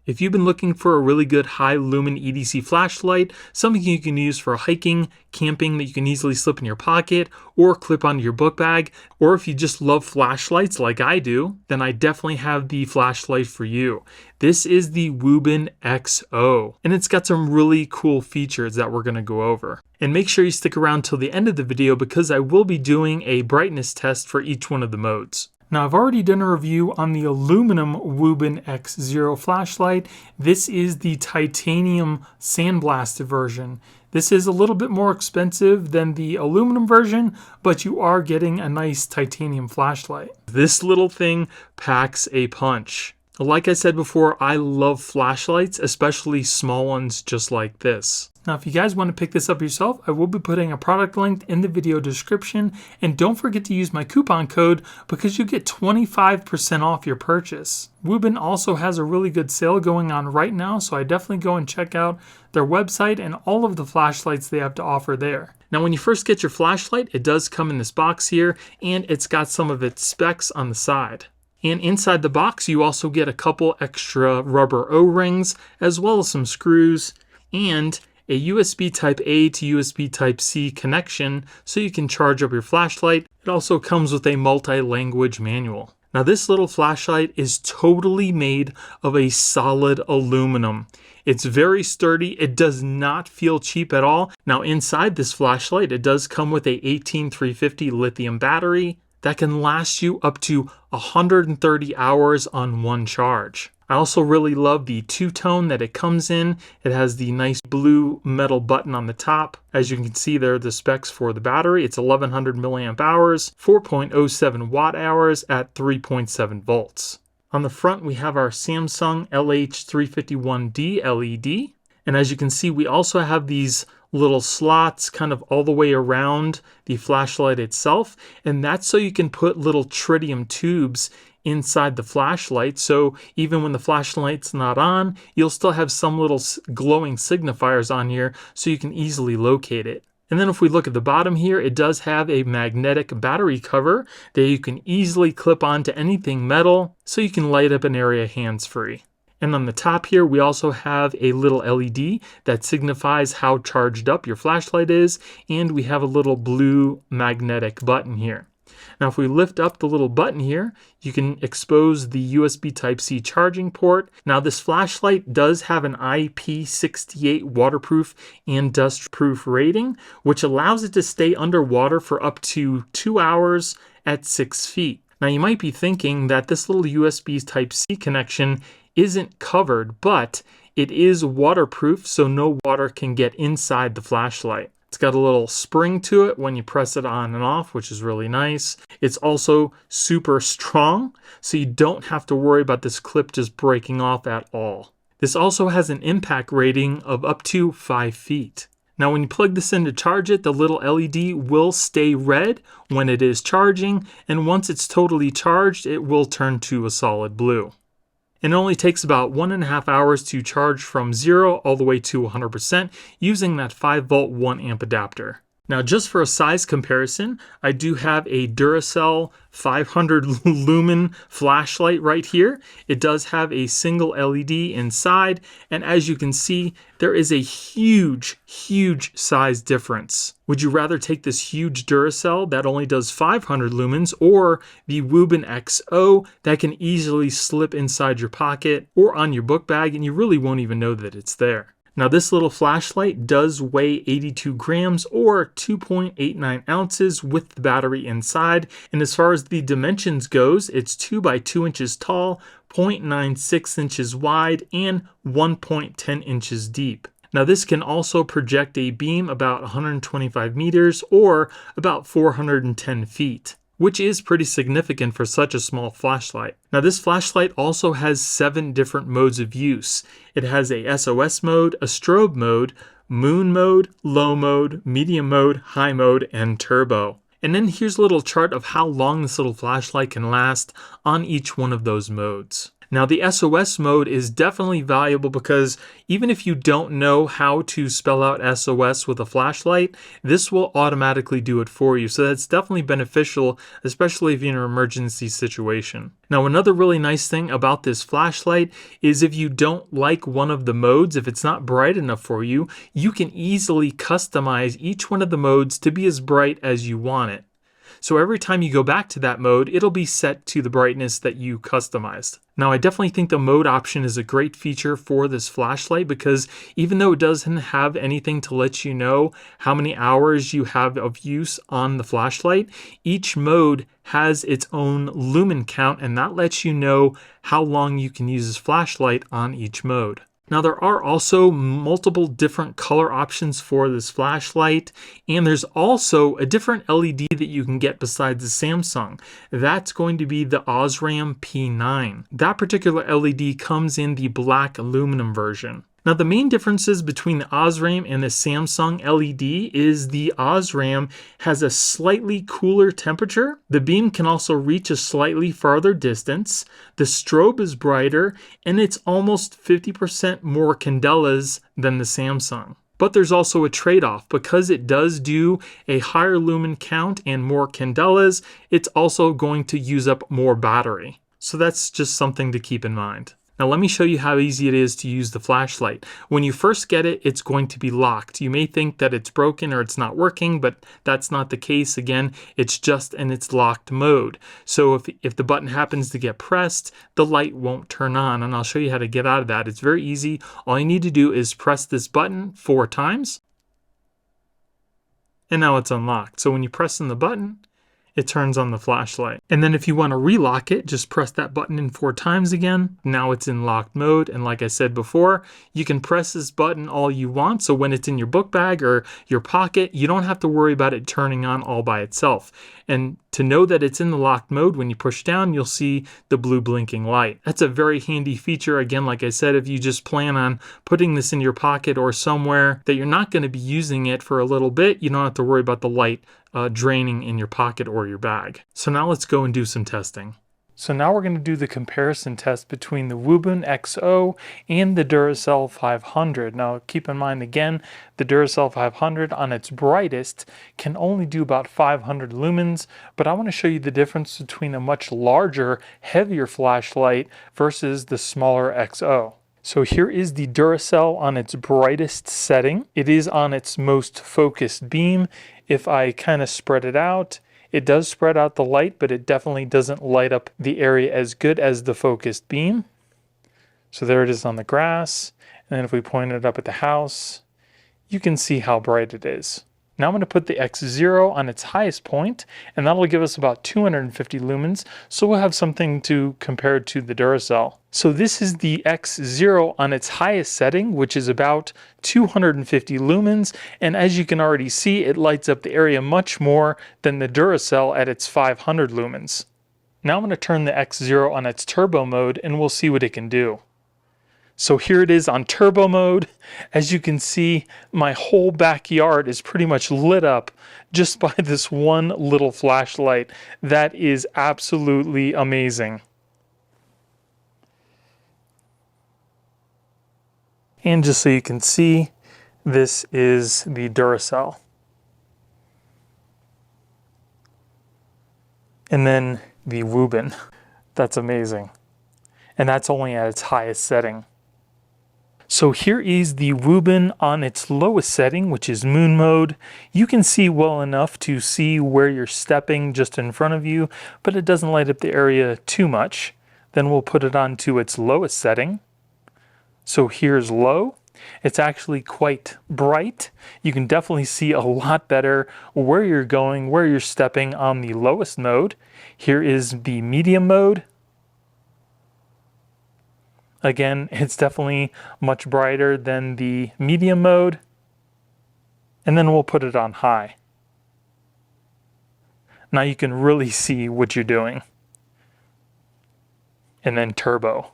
If you've been looking for a really good high lumen EDC flashlight, something you can use for hiking, camping that you can easily slip in your pocket or clip onto your book bag, or if you just love flashlights like I do, then I definitely have the flashlight for you. This is the Wuben XO, and it's got some really cool features that we're going to go over. And make sure you stick around till the end of the video because I will be doing a brightness test for each one of the modes. Now I've already done a review on the aluminum Wuben X0 flashlight. This is the titanium sandblasted version. This is a little bit more expensive than the aluminum version, but you are getting a nice titanium flashlight. This little thing packs a punch. Like I said before, I love flashlights, especially small ones just like this. Now, if you guys want to pick this up yourself, I will be putting a product link in the video description. And don't forget to use my coupon code because you get 25% off your purchase. Wuben also has a really good sale going on right now, so I definitely go and check out their website and all of the flashlights they have to offer there. Now, when you first get your flashlight, it does come in this box here, and it's got some of its specs on the side. And inside the box, you also get a couple extra rubber O-rings, as well as some screws, and a USB Type-A to USB Type-C connection so you can charge up your flashlight. It also comes with a multi-language manual. Now this little flashlight is totally made of a solid aluminum. It's very sturdy. It does not feel cheap at all. Now inside this flashlight, it does come with a 18350 lithium battery that can last you up to 130 hours on one charge. I also really love the two-tone that it comes in. It has the nice blue metal button on the top. As you can see there are the specs for the battery. It's 1100 milliamp hours, 4.07 watt hours at 3.7 volts. On the front we have our Samsung LH351D LED. And as you can see, we also have these little slots kind of all the way around the flashlight itself, and that's so you can put little tritium tubes inside the flashlight, so even when the flashlight's not on, you'll still have some little glowing signifiers on here so you can easily locate it. And then if we look at the bottom here, it does have a magnetic battery cover that you can easily clip onto anything metal so you can light up an area hands-free. And on the top here, we also have a little LED that signifies how charged up your flashlight is, and we have a little blue magnetic button here. Now, if we lift up the little button here, you can expose the USB Type-C charging port. Now, this flashlight does have an IP68 waterproof and dustproof rating, which allows it to stay underwater for up to 2 hours at 6 feet. Now, you might be thinking that this little USB Type-C connection isn't covered, but it is waterproof, so no water can get inside the flashlight. It's got a little spring to it when you press it on and off, which is really nice. It's also super strong, so you don't have to worry about this clip just breaking off at all. This also has an impact rating of up to 5 feet. Now when you plug this in to charge it, the little LED will stay red when it is charging, and once it's totally charged, it will turn to a solid blue. And it only takes about 1.5 hours to charge from 0 all the way to 100% using that 5 volt 1 amp adapter. Now just for a size comparison, I do have a Duracell 500 lumen flashlight right here. It does have a single LED inside, and as you can see, there is a huge size difference. Would you rather take this huge Duracell that only does 500 lumens or the Wuben XO that can easily slip inside your pocket or on your book bag and you really won't even know that it's there? Now this little flashlight does weigh 82 grams or 2.89 ounces with the battery inside. And as far as the dimensions goes, it's 2 by 2 inches tall, 0.96 inches wide, and 1.10 inches deep. Now this can also project a beam about 125 meters or about 410 feet. Which is pretty significant for such a small flashlight. Now this flashlight also has 7 different modes of use. It has a SOS mode, a strobe mode, moon mode, low mode, medium mode, high mode, and turbo. And then here's a little chart of how long this little flashlight can last on each one of those modes. Now the SOS mode is definitely valuable because even if you don't know how to spell out SOS with a flashlight, this will automatically do it for you. So that's definitely beneficial, especially if you're in an emergency situation. Now another really nice thing about this flashlight is if you don't like one of the modes, if it's not bright enough for you, you can easily customize each one of the modes to be as bright as you want it. So every time you go back to that mode, it'll be set to the brightness that you customized. Now I definitely think the mode option is a great feature for this flashlight because even though it doesn't have anything to let you know how many hours you have of use on the flashlight, each mode has its own lumen count, and that lets you know how long you can use this flashlight on each mode. Now there are also multiple different color options for this flashlight, and there's also a different LED that you can get besides the Samsung. That's going to be the Osram P9. That particular LED comes in the black aluminum version. Now the main differences between the Osram and the Samsung LED is the Osram has a slightly cooler temperature. The beam can also reach a slightly farther distance. The strobe is brighter, and it's almost 50% more candelas than the Samsung. But there's also a trade-off. Because it does do a higher lumen count and more candelas, it's also going to use up more battery. So that's just something to keep in mind. Now let me show you how easy it is to use the flashlight. When you first get it, it's going to be locked. You may think that it's broken or it's not working, but that's not the case. Again, it's just in its locked mode. So if the button happens to get pressed, the light won't turn on, and I'll show you how to get out of that. It's very easy. All you need to do is press this button 4 times, and now it's unlocked. So when you press in the button, it turns on the flashlight. And then if you want to relock it, just press that button in 4 times again. Now it's in locked mode. And like I said before, you can press this button all you want. So when it's in your book bag or your pocket, you don't have to worry about it turning on all by itself. And to know that it's in the locked mode, when you push down, you'll see the blue blinking light. That's a very handy feature. Again, like I said, if you just plan on putting this in your pocket or somewhere that you're not going to be using it for a little bit, you don't have to worry about the light draining in your pocket or your bag. So now let's go and do some testing. So now we're going to do the comparison test between the Wuben XO and the Duracell 500. Now keep in mind again, the Duracell 500 on its brightest can only do about 500 lumens, but I want to show you the difference between a much larger, heavier flashlight versus the smaller XO. So here is the Duracell on its brightest setting. It is on its most focused beam. If I kind of spread it out, it does spread out the light, but it definitely doesn't light up the area as good as the focused beam. So there it is on the grass. And then if we point it up at the house, you can see how bright it is. Now I'm going to put the X0 on its highest point, and that'll give us about 250 lumens, so we'll have something to compare to the Duracell. So this is the X0 on its highest setting, which is about 250 lumens, and as you can already see, it lights up the area much more than the Duracell at its 500 lumens. Now I'm going to turn the X0 on its turbo mode, and we'll see what it can do. So here it is on turbo mode. As you can see, my whole backyard is pretty much lit up just by this one little flashlight. That is absolutely amazing. And just so you can see, this is the Duracell. And then the Wuben. That's amazing. And that's only at its highest setting. So here is the Wuben on its lowest setting, which is moon mode. You can see well enough to see where you're stepping just in front of you, but it doesn't light up the area too much. Then we'll put it on to its lowest setting. So here's low. It's actually quite bright. You can definitely see a lot better where you're going, where you're stepping on the lowest mode. Here is the medium mode. Again, it's definitely much brighter than the medium mode. And then we'll put it on high. Now you can really see what you're doing. And then turbo.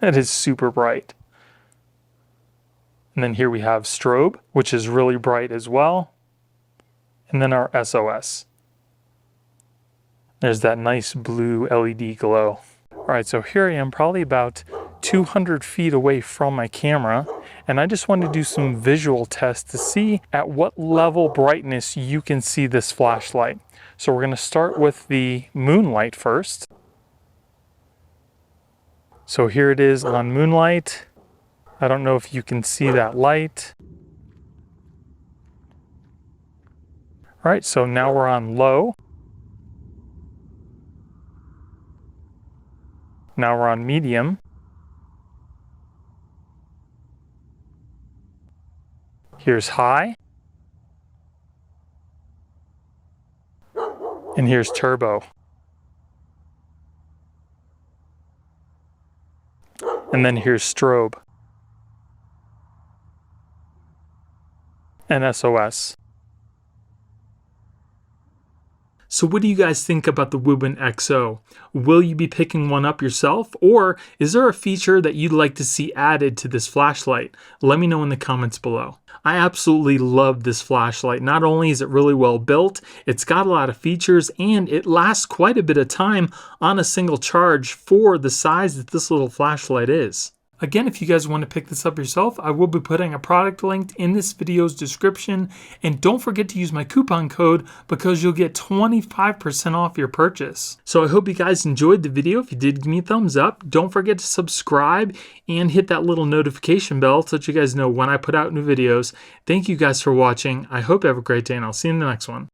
That is super bright. And then here we have strobe, which is really bright as well. And then our SOS. There's that nice blue LED glow. All right, so here I am probably about 200 feet away from my camera, and I just want to do some visual tests to see at what level brightness you can see this flashlight. So we're going to start with the moonlight first. So here it is on moonlight. I don't know if you can see that light. All right, so now we're on low. Now we're on medium. Here's high. And here's turbo. And then here's strobe. And SOS. So what do you guys think about the Wuben XO? Will you be picking one up yourself, or is there a feature that you'd like to see added to this flashlight? Let me know in the comments below. I absolutely love this flashlight. Not only is it really well built, it's got a lot of features, and it lasts quite a bit of time on a single charge for the size that this little flashlight is. Again, if you guys want to pick this up yourself, I will be putting a product link in this video's description. And don't forget to use my coupon code because you'll get 25% off your purchase. So I hope you guys enjoyed the video. If you did, give me a thumbs up. Don't forget to subscribe and hit that little notification bell so that you guys know when I put out new videos. Thank you guys for watching. I hope you have a great day, and I'll see you in the next one.